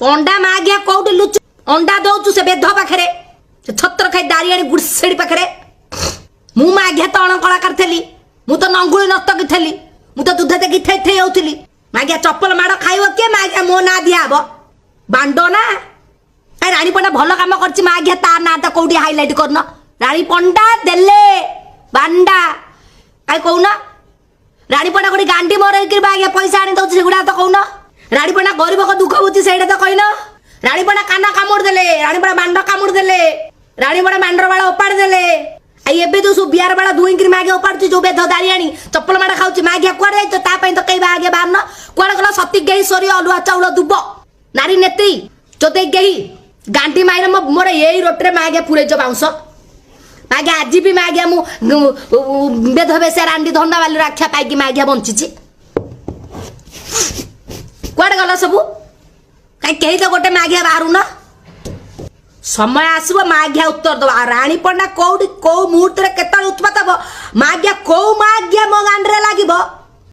पंडा मागिया कोउटी Luch अंडा दउचु से बेध पाखरे से छत्र खाई दारियाणी गुड़सेड़ी पाखरे मु मागिया तो अण कला करथली मु तो नंगुली नतकी थली मु तो दूध देखि थे थे होउथली मागिया चप्पल माड़ खाइबो के मागिया मो ना दिया हबो बांडो ना ए रानी पंडा भलो काम करछि मागिया तार ना त कोउटी हाइलाइट करन रानी पंडा देले बांडा आई कहूना रानी पंडा कोडी गांडी मोर कि मागिया पैसा आनी दउछि सेगुडा तो कहूना रानी पंडा गरीब को दुख बुझी से तो कहना रानी पंडा काना कामुड़ देले रानी पंडा बांड कामुड़ देले रानी पंडा मांडर बाला उपाड़ देले आई एबे तो सु बियार बाला दुई कि मागे उपाड़छि जो बेध दारियाणी चप्पल माडा खाउछि मागिया कुआड़ जाई तो ता पई तो कई आगे बारन कुआड़ गला सती गेई सरी अलुआ चाउल दुब नारी नेती जोते गेई गांडी माइर मोर एई रोटरे मागे पुरे जो बाउंस मागे आज भी मागे मु बेध बेसे रांडी धंडा वाली रक्षा पाई कि मागे बंचिछि कुआड़े गला सबू कहीं तो गोटे मागिया बाहर न समय आसब मागिया उत्तर दबा रानी पंडा कौटी कौ मुहूर्त केत उत्पात हम मागिया कौ मागिया मो गांडे लगे